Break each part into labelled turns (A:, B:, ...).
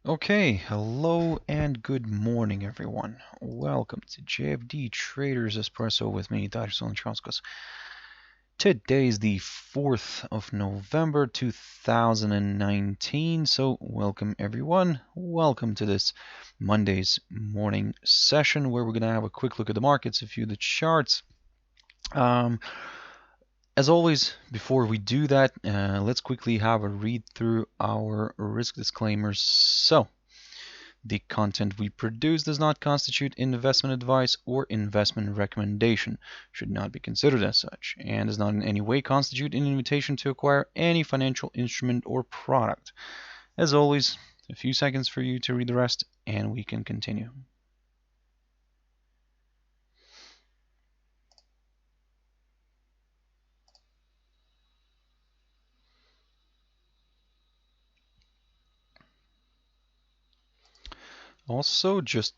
A: Okay, hello and good morning, everyone. Welcome to JFD Traders Espresso with me, Darius Anucauskas. Today is the 4th of November 2019, so welcome everyone. Welcome to this Monday's morning session where we're going to have a quick look at the markets, a few of the charts. As always, before we do that, let's quickly have a read through our risk disclaimers. So, the content we produce does not constitute investment advice or investment recommendation, should not be considered as such, and does not in any way constitute an invitation to acquire any financial instrument or product. As always, a few seconds for you to read the rest, and we can continue. Also, just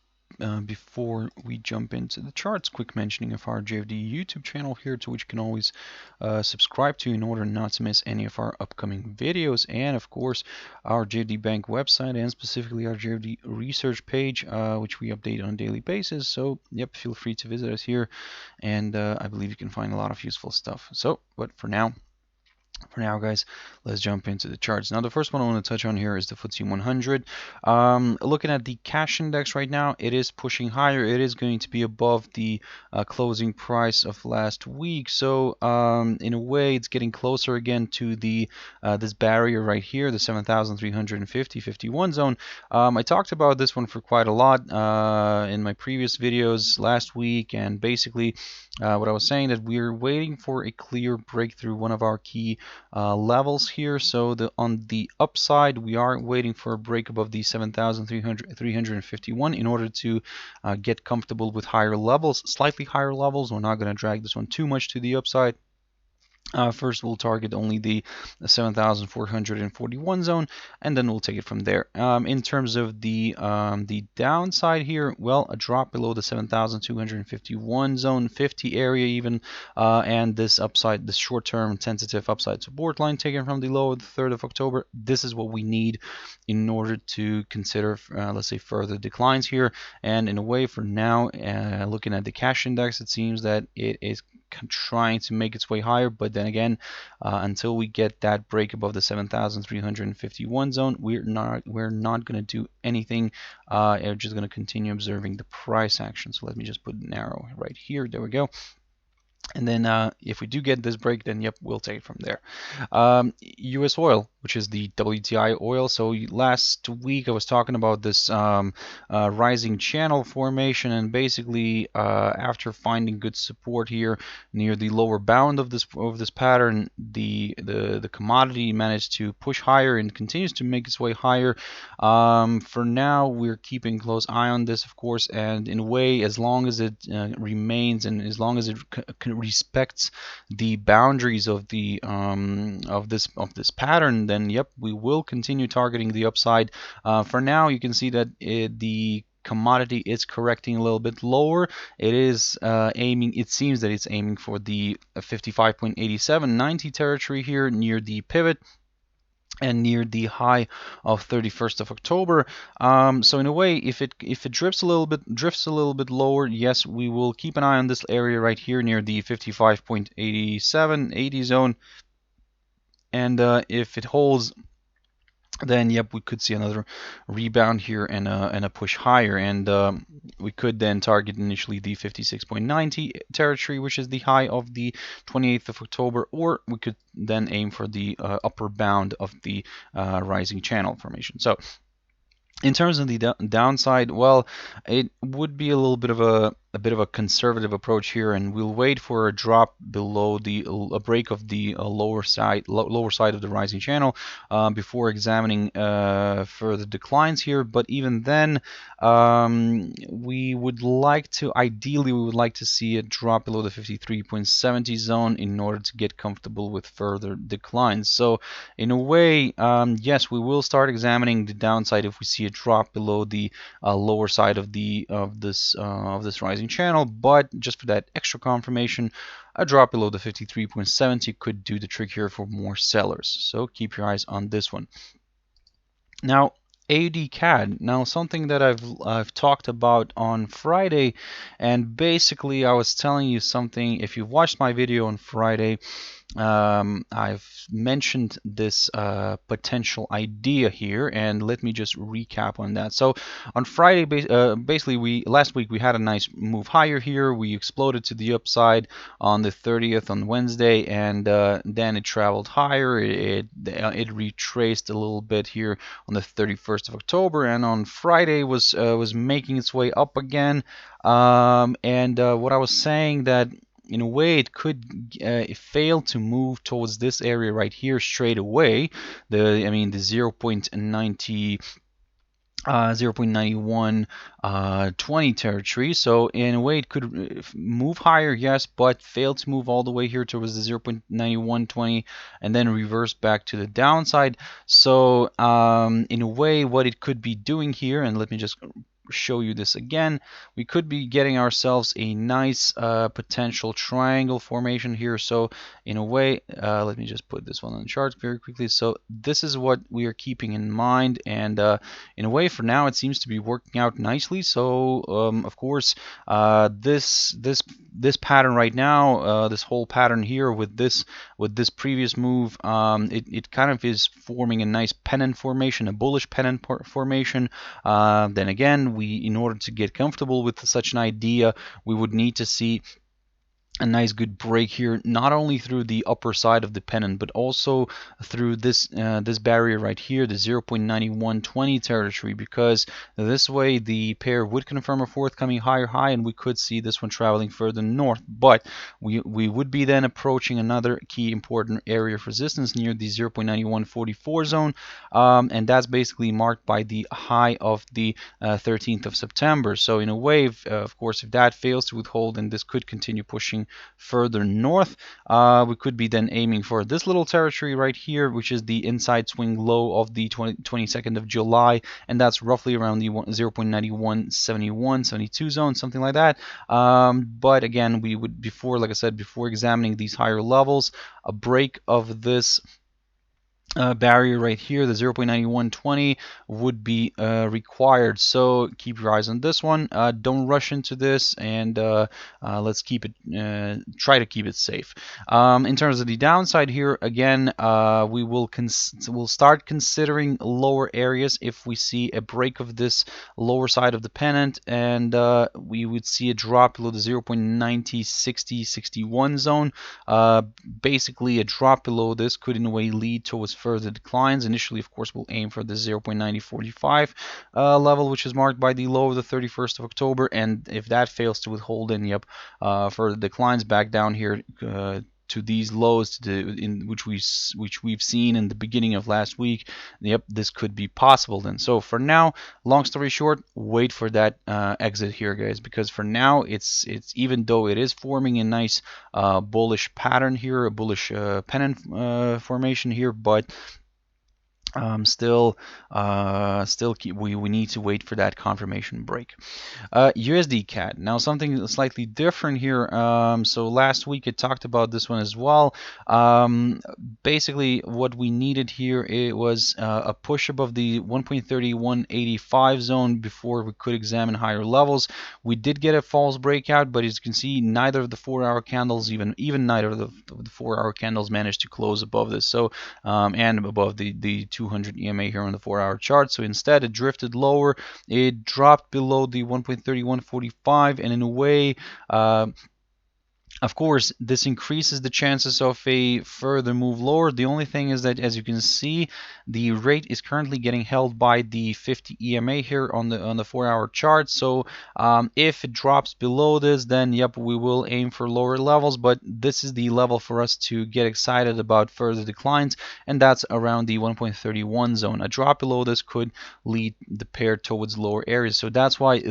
A: before we jump into the charts, quick mentioning of our JFD YouTube channel here, to which you can always subscribe to in order not to miss any of our upcoming videos, and of course our JFD Bank website and specifically our JFD research page, which we update on a daily basis. So yep, feel free to visit us here, and I believe you can find a lot of useful stuff. So, but for now, guys, let's jump into the charts. Now, the first one I want to touch on here is the FTSE100. Looking at the cash index right now, it is pushing higher. It is going to be above the closing price of last week. So, in a way, it's getting closer again to the this barrier right here, the 7,350-51 zone. I talked about this one for quite a lot in my previous videos last week, and basically, what I was saying that we're waiting for a clear breakthrough, one of our key levels here. So on the upside, we are waiting for a break above the 7,351 in order to get comfortable with higher levels, slightly higher levels. We're not going to drag this one too much to the upside. First, we'll target only the 7,441 zone, and then we'll take it from there. In terms of the downside here, well, a drop below the 7,251 zone, 50 area even, and this upside, this short-term tentative upside support line taken from the low of the 3rd of October. This is what we need in order to consider, let's say, further declines here. And in a way, for now, looking at the cash index, it seems that it is trying to make its way higher, but then again, until we get that break above the 7,351 zone, we're not going to do anything. We're just going to continue observing the price action. So let me just put an arrow right here. There we go. And then if we do get this break, then yep, we'll take it from there. US oil, which is the WTI oil. So last week I was talking about this rising channel formation, and basically after finding good support here near the lower bound of this pattern, the commodity managed to push higher and continues to make its way higher. For now, we're keeping a close eye on this, of course, and in a way, as long as it remains and as long as it respects the boundaries of the of this pattern, then yep, we will continue targeting the upside. For now, you can see that the commodity is correcting a little bit lower. It is aiming, it seems that it's aiming for the 55.8790 territory here near the pivot and near the high of 31st of October. So in a way, if it drifts a little bit lower, yes, we will keep an eye on this area right here near the 55.8780 zone, and if it holds, then yep, we could see another rebound here and a push higher, and we could then target initially the 56.90 territory, which is the high of the 28th of October, or we could then aim for the upper bound of the rising channel formation. So in terms of the downside, well, it would be a little bit of a conservative approach here, and we'll wait for a drop below a break of the lower side of the rising channel before examining further declines here. But even then, we would like to see it drop below the 53.70 zone in order to get comfortable with further declines. So in a way, yes, we will start examining the downside if we see a drop below the lower side of this rising channel, but just for that extra confirmation, a drop below the 53.70 could do the trick here for more sellers. So keep your eyes on this one. Now, AUDCAD. Now, something that I've talked about on Friday, and basically I was telling you something. If you watched my video on Friday, I've mentioned this potential idea here, and let me just recap on that. So on Friday, basically, last week we had a nice move higher here. We exploded to the upside on the 30th on Wednesday, and then it traveled higher. It retraced a little bit here on the 31st of October, and on Friday was making its way up again. And what I was saying that in a way it could fail to move towards this area right here straight away. I mean the 0.90 0.9120 territory. So in a way it could move higher, yes, but fail to move all the way here towards the 0.9120 and then reverse back to the downside. So in a way what it could be doing here, and let me just show you this again, we could be getting ourselves a nice potential triangle formation here. So in a way, let me just put this one on the chart very quickly. So this is what we are keeping in mind, and in a way for now it seems to be working out nicely. So of course this pattern right now, this whole pattern here with this previous move, it kind of is forming a nice pennant formation, a bullish pennant formation. Then again, in order to get comfortable with such an idea, we would need to see a nice good break here, not only through the upper side of the pennant, but also through this barrier right here, the 0.9120 territory, because this way the pair would confirm a forthcoming higher high, and we could see this one traveling further north. But we would be then approaching another key important area of resistance near the 0.9144 zone, and that's basically marked by the high of the 13th of September. So in a way, of course, if that fails to withhold, then this could continue pushing further north. We could be then aiming for this little territory right here, which is the inside swing low of the 22nd of July, and that's roughly around the 0.9171, 72 zone, something like that. But again, we would, like I said, before examining these higher levels, a break of this barrier right here, the 0.9120, would be required. So keep your eyes on this one. Don't rush into this, and let's keep it. Try to keep it safe. In terms of the downside here, again, we will we'll start considering lower areas if we see a break of this lower side of the pennant, and we would see a drop below the 0.906061 zone. Basically, a drop below this could in a way lead towards further declines. Initially, of course, we'll aim for the 0.9045 level, which is marked by the low of the 31st of October, and if that fails to withhold, then yep, further declines back down here to these lows which we've seen in the beginning of last week. Yep, this could be possible then. So for now, long story short, wait for that exit here, guys, because for now it's even though it is forming a nice bullish pattern here, a bullish pennant formation here, but still we need to wait for that confirmation break. USDCAD, now something slightly different here. So last week I talked about this one as well. Basically what we needed here, it was a push above the 1.3185 zone before we could examine higher levels. We did get a false breakout, but as you can see, neither of the 4-hour candles, even neither of the 4-hour candles managed to close above this. So and above the 200 EMA here on the 4-hour chart. So instead it drifted lower. It dropped below the 1.3145, and in a way, of course, this increases the chances of a further move lower. The only thing is that, as you can see, the rate is currently getting held by the 50 EMA here on the 4-hour chart. So if it drops below this, then yep, we will aim for lower levels. But this is the level for us to get excited about further declines, and that's around the 1.31 zone. A drop below this could lead the pair towards lower areas. So that's why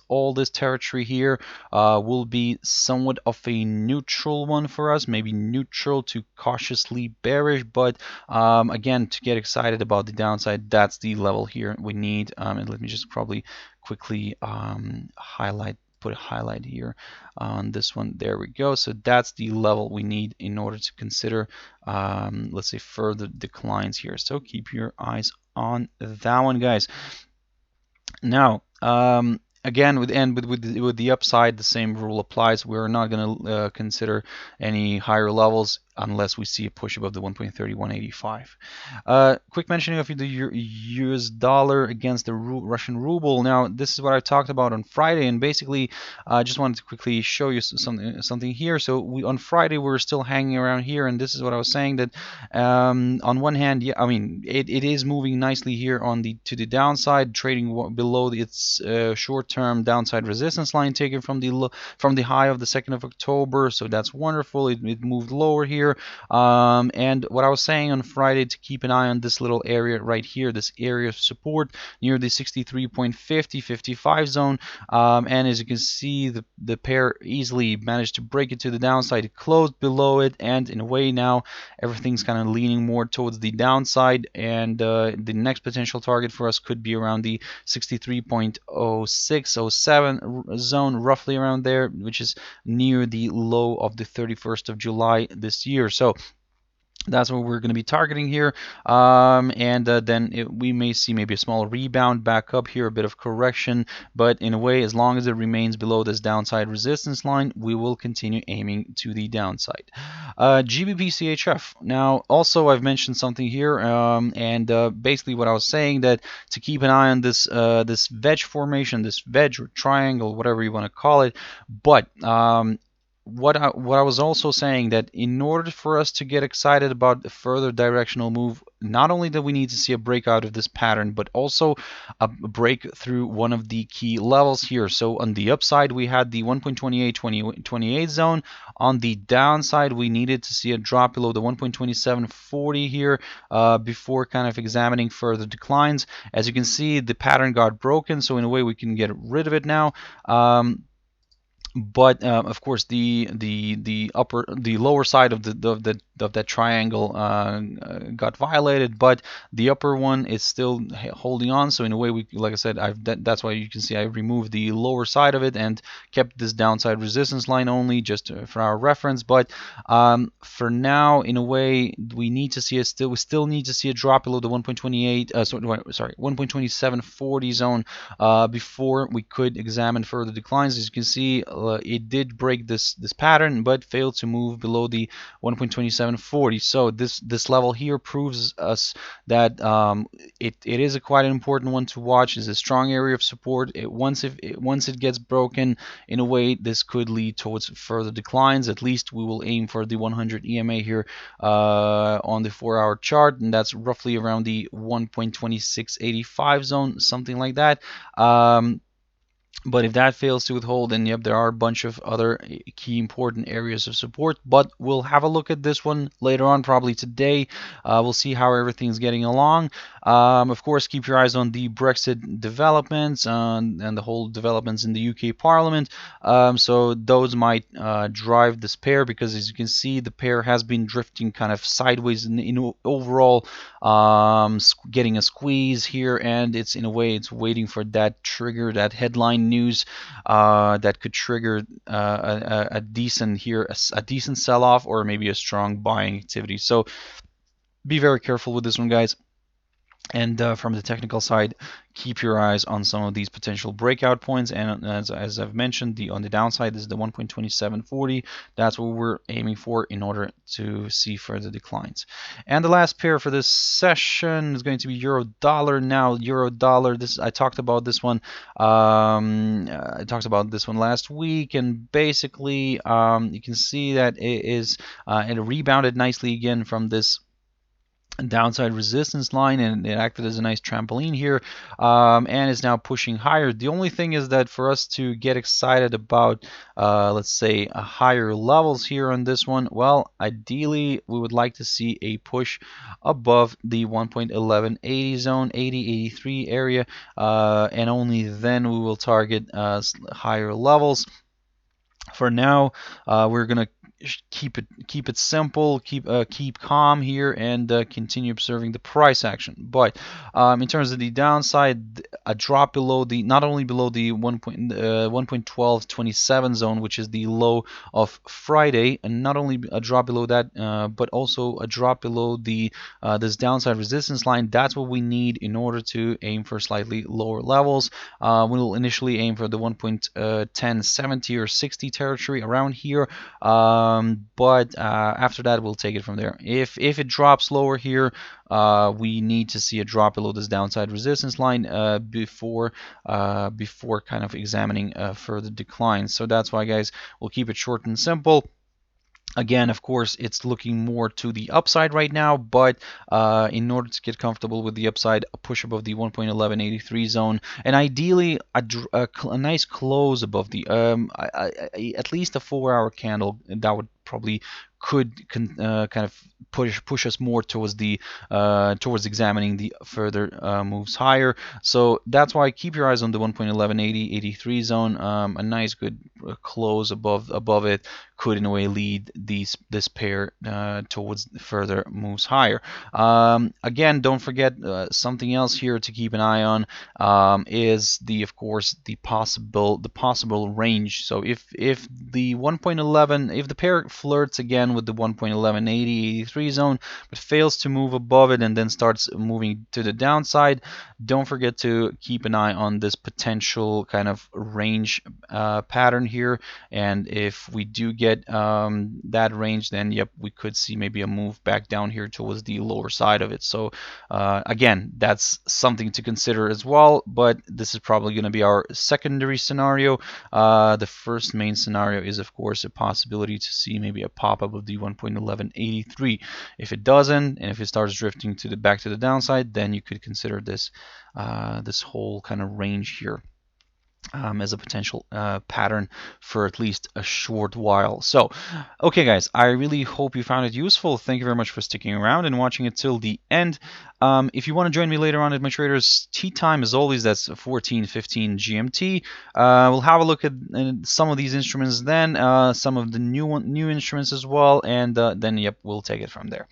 A: all this territory here will be somewhat of a neutral one for us, maybe neutral to cautiously bearish, but again, to get excited about the downside, that's the level here we need. And let me just probably quickly put a highlight here on this one. There we go. So that's the level we need in order to consider let's say further declines here. So keep your eyes on that one, guys. Now, again, with the upside, the same rule applies. We're not going to consider any higher levels unless we see a push above the 1.3185. Quick mentioning of the US dollar against the Russian ruble. Now, this is what I talked about on Friday, and basically, I just wanted to quickly show you something here. So on Friday we were still hanging around here, and this is what I was saying, that on one hand, yeah, I mean it is moving nicely here on to the downside, trading below its short-term downside resistance line taken from the high of the 2nd of October. So that's wonderful. It moved lower here. And what I was saying on Friday, to keep an eye on this little area right here, this area of support near the 63.50, 55 zone. And as you can see, the pair easily managed to break it to the downside. It closed below it, and in a way now everything's kind of leaning more towards the downside. And the next potential target for us could be around the 63.06, 07 zone, roughly around there, which is near the low of the 31st of July this year. So that's what we're going to be targeting here, and then we may see maybe a small rebound back up here, a bit of correction, but in a way, as long as it remains below this downside resistance line, we will continue aiming to the downside. GBPCHF. Now, also I've mentioned something here, and basically what I was saying, that to keep an eye on this this wedge formation, this wedge or triangle, whatever you want to call it, but what I was also saying, that in order for us to get excited about a further directional move, not only that we need to see a breakout of this pattern, but also a break through one of the key levels here. So on the upside, we had the 1.2828 zone. On the downside, we needed to see a drop below the 1.2740 here before kind of examining further declines. As you can see, the pattern got broken, so in a way we can get rid of it now. But of course, the lower side of that triangle got violated, but the upper one is still holding on. So in a way, like I said, that's why you can see I removed the lower side of it and kept this downside resistance line only, just for our reference. But for now, in a way, we still need to see a drop below the 1.28 sorry 1.2740 zone before we could examine further declines. As you can see, it did break this pattern, but failed to move below the 1.2740. So this level here proves us that it is a quite important one to watch. It's a strong area of support. Once it gets broken, in a way, this could lead towards further declines. At least we will aim for the 100 EMA here on the 4-hour chart, and that's roughly around the 1.2685 zone, something like that. But if that fails to withhold, then yep, there are a bunch of other key important areas of support. But we'll have a look at this one later on, probably today. We'll see how everything's getting along. Of course, keep your eyes on the Brexit developments and the whole developments in the UK Parliament. So those might drive this pair, because as you can see, the pair has been drifting kind of sideways in overall, getting a squeeze here, and it's in a way it's waiting for that trigger, that headline news that could trigger a decent sell-off, or maybe a strong buying activity. So be very careful with this one, guys. And from the technical side, keep your eyes on some of these potential breakout points. And as I've mentioned, on the downside, this is the 1.2740. That's what we're aiming for in order to see further declines. And the last pair for this session is going to be euro dollar. Now, euro dollar. I talked about this one. I talked about this one last week, and basically, you can see that it rebounded nicely again from this downside resistance line, and it acted as a nice trampoline here, and is now pushing higher. The only thing is that for us to get excited about let's say higher levels here on this one, well, ideally we would like to see a push above the 1.1180 zone, 80-83 area, and only then we will target higher levels. For now, we're gonna keep it simple, keep calm here, and continue observing the price action. But in terms of the downside, a drop below the, not only below the 1.1227 zone, which is the low of Friday, and not only a drop below that, but also a drop below the this downside resistance line. That's what we need in order to aim for slightly lower levels. We'll initially aim for the 1.1070 or 60 territory around here, but after that we'll take it from there. If it drops lower here, we need to see a drop below this downside resistance line before kind of examining further declines. So that's why, guys, we'll keep it short and simple. Again, of course, it's looking more to the upside right now, but in order to get comfortable with the upside, a push above the 1.1183 zone, and ideally a nice close above the at least a 4-hour candle. That would probably could kind of push us more towards the towards examining the further moves higher. So that's why keep your eyes on the 1.1183 zone. A nice good close above it could in a way lead this pair towards further moves higher. Again, don't forget something else here to keep an eye on is of course the possible range. So if the 1.11, if the pair flirts again with the 1.1183 zone but fails to move above it and then starts moving to the downside, don't forget to keep an eye on this potential kind of range pattern here. And if we do get that range, then yep, we could see maybe a move back down here towards the lower side of it. So again, that's something to consider as well, but this is probably going to be our secondary scenario. The first main scenario is, of course, a possibility to see maybe a pop-up of the 1.1183. If it doesn't, and if it starts drifting to the back to the downside, then you could consider this this whole kind of range here as a potential pattern for at least a short while. So, okay, guys, I really hope you found it useful. Thank you very much for sticking around and watching it till the end. If you want to join me later on at my traders' tea time, as always, that's 14:15 GMT. We'll have a look at some of these instruments then, some of the new instruments as well, and then yep, we'll take it from there.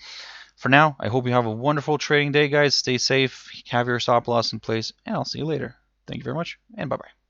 A: For now, I hope you have a wonderful trading day, guys. Stay safe, have your stop loss in place, and I'll see you later. Thank you very much, and bye-bye.